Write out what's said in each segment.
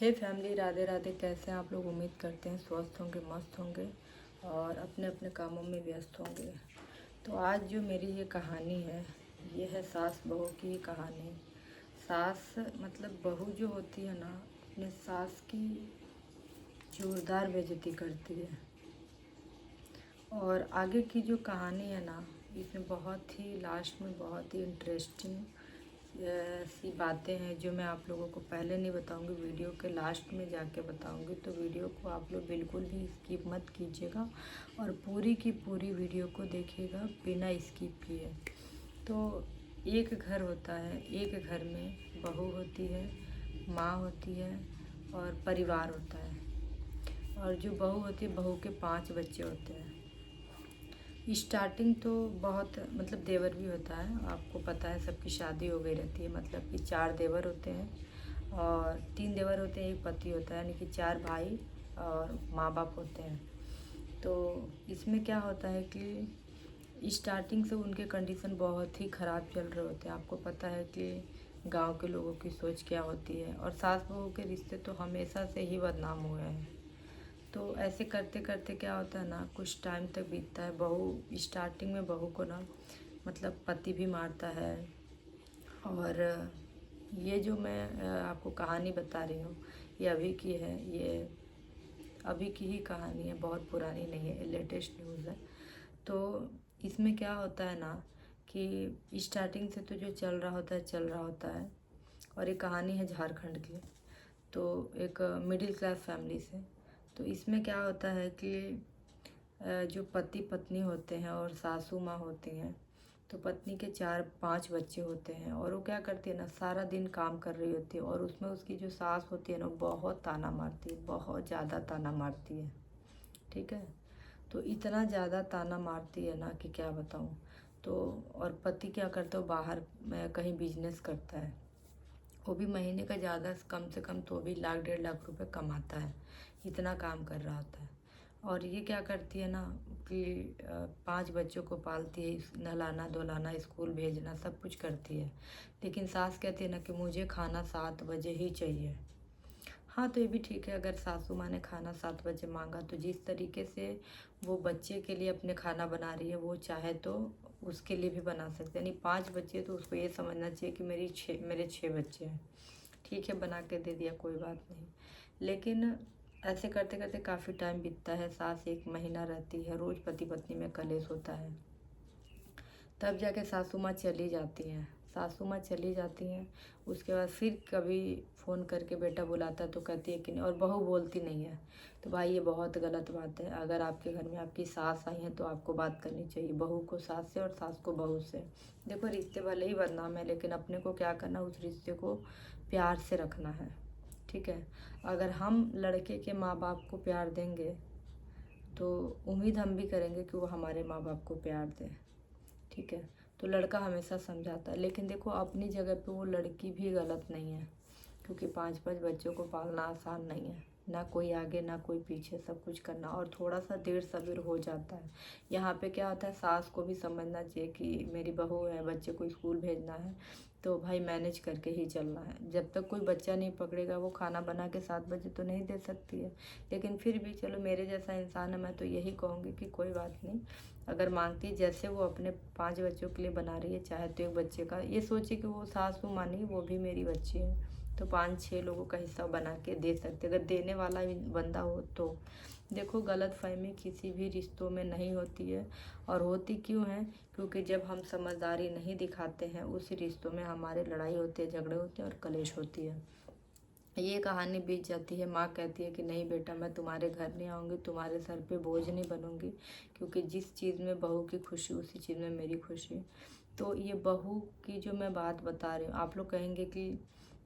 हे family, Radhe Radhe. कैसे हैं आप लोग? उम्मीद करते हैं स्वस्थ होंगे, मस्त होंगे और अपने अपने कामों में व्यस्त होंगे। तो आज जो मेरी ये कहानी है, ये है सास बहू की कहानी। सास मतलब बहू जो होती है ना, अपने सास की जोरदार बेइज्जती करती है। और आगे की जो कहानी है ना, इसमें बहुत ही लास्ट में बहुत ही इंटरेस्टिंग सी बातें हैं जो मैं आप लोगों को पहले नहीं बताऊंगी, वीडियो के लास्ट में जाके बताऊंगी। तो वीडियो को आप लोग बिल्कुल भी स्किप मत कीजिएगा और पूरी की पूरी वीडियो को देखिएगा बिना स्किप किए। तो एक घर होता है, एक घर में बहू होती है, माँ होती है और परिवार होता है। और जो बहू होती है, बहू के 5 बच्चे होते हैं। स्टार्टिंग तो बहुत मतलब देवर भी होता है, आपको पता है सबकी शादी हो गई रहती है। मतलब कि 4 देवर होते हैं और 3 देवर होते हैं, एक पति होता है, यानी कि 4 भाई और माँ बाप होते हैं। तो इसमें क्या होता है कि स्टार्टिंग से उनके कंडीशन बहुत ही ख़राब चल रहे होते हैं। आपको पता है कि गांव के लोगों की सोच क्या होती है, और सास बहू के रिश्ते तो हमेशा से ही बदनाम हुए हैं। तो ऐसे करते करते क्या होता है ना, कुछ टाइम तक बीतता है। बहू स्टार्टिंग में बहू को ना मतलब पति भी मारता है। और ये जो मैं आपको कहानी बता रही हूँ, ये अभी की है, ये अभी की ही कहानी है, बहुत पुरानी नहीं है, लेटेस्ट न्यूज़ है। तो इसमें क्या होता है ना कि स्टार्टिंग से तो जो चल रहा होता है चल रहा होता है। और ये कहानी है झारखंड की। तो एक मिडिल क्लास फैमिली से। तो इसमें क्या होता है कि जो पति पत्नी होते हैं और सासू माँ होती हैं, तो पत्नी के 4-5 बच्चे होते हैं। और वो क्या करती है ना, सारा दिन काम कर रही होती है और उसमें उसकी जो सास होती है ना, बहुत ताना मारती है, बहुत ज़्यादा ताना मारती है। ठीक है। तो इतना ज़्यादा ताना मारती है ना कि क्या बताऊँ। तो और पति क्या करता है, बाहर में कहीं बिजनेस करता है। वो भी महीने का ज़्यादा कम से कम तो भी 1-1.5 लाख रुपए कमाता है, इतना काम कर रहा होता है। और ये क्या करती है ना कि 5 बच्चों को पालती है, नहलाना धुलाना, स्कूल भेजना, सब कुछ करती है। लेकिन सास कहती है ना कि मुझे खाना 7 बजे ही चाहिए। हाँ, तो ये भी ठीक है, अगर सासू माँ ने खाना 7 बजे मांगा तो जिस तरीके से वो बच्चे के लिए अपने खाना बना रही है, वो चाहे तो उसके लिए भी बना सकते हैं। यानी 5 बच्चे, तो उसको ये समझना चाहिए कि मेरे 6 बच्चे हैं। ठीक है, बना के दे दिया, कोई बात नहीं। लेकिन ऐसे करते करते काफ़ी टाइम बीतता है। सास 1 महीना रहती है, रोज़ पति पत्नी में कलेश होता है। तब जाके सासू माँ चली जाती हैं। सासू माँ चली जाती हैं, उसके बाद फिर कभी फ़ोन करके बेटा बुलाता है तो कहती है कि नहीं, और बहू बोलती नहीं है। तो भाई ये बहुत गलत बात है। अगर आपके घर में आपकी सास आई हैं तो आपको बात करनी चाहिए, बहू को सास से और सास को बहू से। देखो, रिश्ते भले ही बदनाम है, लेकिन अपने को क्या करना, उस रिश्ते को प्यार से रखना है। ठीक है। अगर हम लड़के के माँ बाप को प्यार देंगे तो उम्मीद हम भी करेंगे कि वो हमारे माँ बाप को प्यार दें। ठीक है। तो लड़का हमेशा समझाता है, लेकिन देखो अपनी जगह पे वो लड़की भी गलत नहीं है, क्योंकि 5-5 बच्चों को पालना आसान नहीं है। ना कोई आगे ना कोई पीछे, सब कुछ करना, और थोड़ा सा देर सबेर हो जाता है। यहाँ पे क्या होता है, सास को भी समझना चाहिए कि मेरी बहू है, बच्चे को स्कूल भेजना है, तो भाई मैनेज करके ही चलना है। जब तक कोई बच्चा नहीं पकड़ेगा, वो खाना बना के 7 बजे तो नहीं दे सकती है। लेकिन फिर भी चलो, मेरे जैसा इंसान है, मैं तो यही कहूँगी कि कोई बात नहीं, अगर मांगती है, जैसे वो अपने 5 बच्चों के लिए बना रही है, चाहे तो एक बच्चे का ये सोचे कि वो सासू मानी वो भी मेरी बच्ची है, तो 5-6 लोगों का हिस्सा बना के दे सकते, अगर देने वाला बंदा हो तो। देखो, गलतफहमी किसी भी रिश्तों में नहीं होती है। और होती क्यों है, क्योंकि जब हम समझदारी नहीं दिखाते हैं, उस रिश्तों में हमारे लड़ाई होती है, झगड़े होते हैं और कलेश होती है। ये कहानी बीत जाती है। माँ कहती है कि नहीं बेटा, मैं तुम्हारे घर नहीं आऊँगी, तुम्हारे सर पे बोझ नहीं बनूँगी, क्योंकि जिस चीज़ में बहू की खुशी, उसी चीज़ में मेरी खुशी। तो ये बहू की जो मैं बात बता रही हूँ, आप लोग कहेंगे कि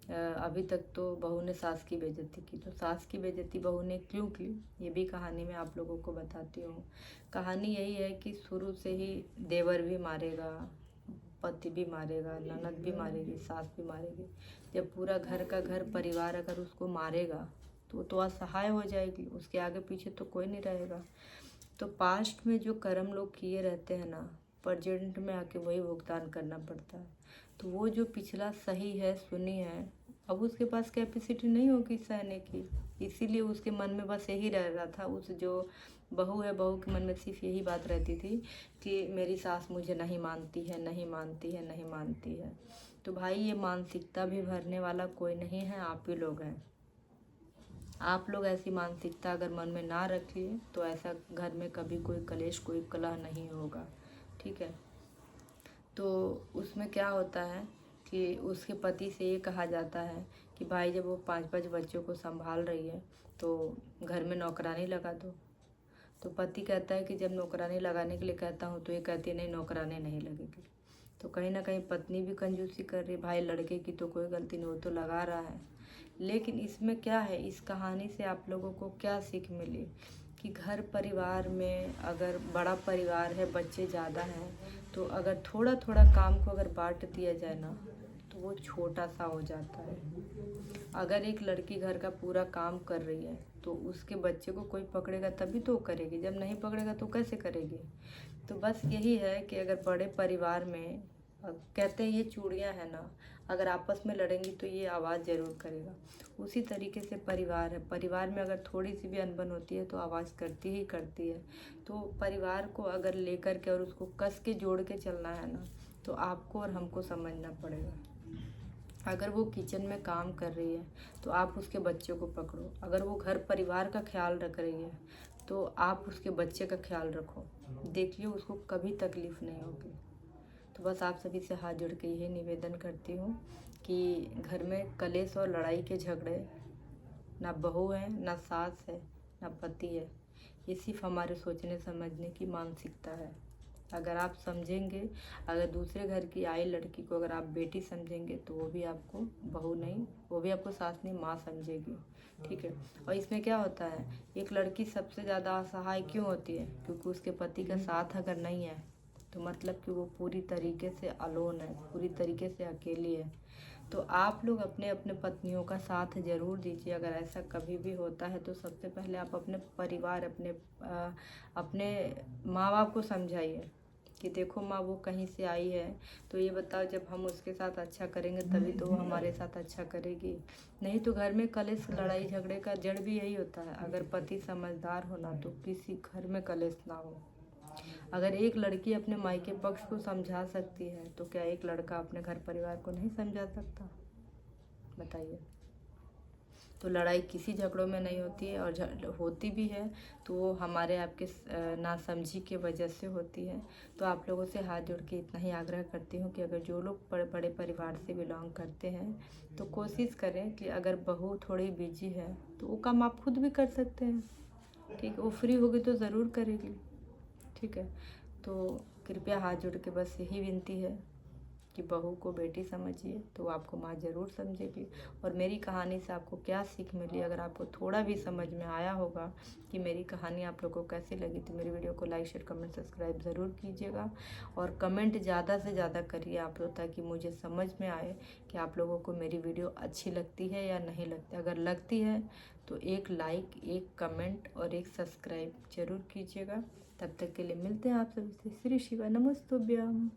अभी तक तो बहू ने सास की बेइज्जती की, तो सास की बेइज्जती बहू ने क्यों की, ये भी कहानी मैं आप लोगों को बताती हूँ। कहानी यही है कि शुरू से ही देवर भी मारेगा, पति भी मारेगा, ननद भी मारेगी, सास भी मारेगी। जब पूरा घर का घर परिवार अगर उसको मारेगा तो वो तो असहाय हो जाएगी, उसके आगे पीछे तो कोई नहीं रहेगा। तो पास्ट में जो कर्म लोग किए रहते हैं ना, प्रेजेंट में आके वही भुगतान करना पड़ता है। तो वो जो पिछला सही है, सुनी है, अब उसके पास कैपेसिटी नहीं होगी सहने की, इसीलिए उसके मन में बस यही रह रहा था। उस जो बहू है, बहू के मन में सिर्फ यही बात रहती थी कि मेरी सास मुझे नहीं मानती है, नहीं मानती है, नहीं मानती है। तो भाई ये मानसिकता भी भरने वाला कोई नहीं है, आप ही लोग हैं। आप लोग ऐसी मानसिकता अगर मन में ना रखिए तो ऐसा घर में कभी कोई कलेश, कोई कलह नहीं होगा, ठीक है। तो उसमें क्या होता है कि उसके पति से ये कहा जाता है कि भाई जब वो 5-5 बच्चों को संभाल रही है तो घर में नौकरानी लगा दो। तो पति कहता है कि जब नौकरानी लगाने के लिए कहता हूँ तो ये कहती है नहीं, नौकरानी नहीं लगेगी। तो कहीं ना कहीं पत्नी भी कंजूसी कर रही, भाई लड़के की तो कोई गलती नहीं, वो तो लगा रहा है। लेकिन इसमें क्या है, इस कहानी से आप लोगों को क्या सीख मिली कि घर परिवार में अगर बड़ा परिवार है, बच्चे ज़्यादा हैं, तो अगर थोड़ा थोड़ा काम को अगर बांट दिया जाए ना तो वो छोटा सा हो जाता है। अगर एक लड़की घर का पूरा काम कर रही है तो उसके बच्चे को कोई पकड़ेगा तभी तो करेगी, जब नहीं पकड़ेगा तो कैसे करेगी। तो बस यही है कि अगर बड़े परिवार में कहते हैं ये चूड़ियाँ हैं ना, अगर आपस में लड़ेंगी तो ये आवाज़ ज़रूर करेगा। उसी तरीके से परिवार है, परिवार में अगर थोड़ी सी भी अनबन होती है तो आवाज़ करती ही करती है। तो परिवार को अगर लेकर के और उसको कस के जोड़ के चलना है ना तो आपको और हमको समझना पड़ेगा। अगर वो किचन में काम कर रही है तो आप उसके बच्चे को पकड़ो, अगर वो घर परिवार का ख्याल रख रही है तो आप उसके बच्चे का ख्याल रखो, देखिए उसको कभी तकलीफ़ नहीं होगी। तो बस आप सभी से हाथ जोड़ के यही निवेदन करती हूँ कि घर में कलेश और लड़ाई के झगड़े ना बहू है, ना सास है, ना पति है, ये सिर्फ हमारे सोचने समझने की मानसिकता है। अगर आप समझेंगे, अगर दूसरे घर की आई लड़की को अगर आप बेटी समझेंगे तो वो भी आपको बहू नहीं, वो भी आपको सास नहीं, माँ समझेगी, ठीक है। और इसमें क्या होता है, एक लड़की सबसे ज़्यादा असहाय क्यों होती है, क्योंकि उसके पति का साथ अगर नहीं है तो मतलब कि वो पूरी तरीके से अलोन है, पूरी तरीके से अकेली है। तो आप लोग अपने अपने पत्नियों का साथ ज़रूर दीजिए। अगर ऐसा कभी भी होता है तो सबसे पहले आप अपने परिवार, अपने माँ बाप को समझाइए कि देखो माँ, वो कहीं से आई है तो ये बताओ जब हम उसके साथ अच्छा करेंगे तभी तो वो हमारे साथ अच्छा करेगी। नहीं तो घर में कलेश, लड़ाई झगड़े का जड़ भी यही होता है। अगर पति समझदार हो ना तो किसी घर में कलेश ना हो। अगर एक लड़की अपने मायके पक्ष को समझा सकती है तो क्या एक लड़का अपने घर परिवार को नहीं समझा सकता, बताइए। तो लड़ाई किसी झगड़ों में नहीं होती है, और होती भी है तो वो हमारे आपके नासमझी के वजह से होती है। तो आप लोगों से हाथ जोड़ के इतना ही आग्रह करती हूँ कि अगर जो लोग बड़े परिवार से बिलोंग करते हैं तो कोशिश करें कि अगर बहू थोड़ी बिजी है तो वो काम आप खुद भी कर सकते हैं, ठीक है। वो फ्री होगी तो ज़रूर करेगी, ठीक है। तो कृपया हाथ जोड़ के बस यही विनती है कि बहू को बेटी समझिए तो आपको माँ ज़रूर समझेगी। और मेरी कहानी से आपको क्या सीख मिली, अगर आपको थोड़ा भी समझ में आया होगा कि मेरी कहानी आप लोगों को कैसी लगी तो मेरी वीडियो को लाइक, शेयर, कमेंट, सब्सक्राइब ज़रूर कीजिएगा। और कमेंट ज़्यादा से ज़्यादा करिए आप लोग, ताकि मुझे समझ में आए कि आप लोगों को मेरी वीडियो अच्छी लगती है या नहीं लगती। अगर लगती है तो एक लाइक, एक कमेंट और एक सब्सक्राइब ज़रूर कीजिएगा। तब तक के लिए मिलते हैं आप सभी से। श्री शिवा नमस्तुभ्यम।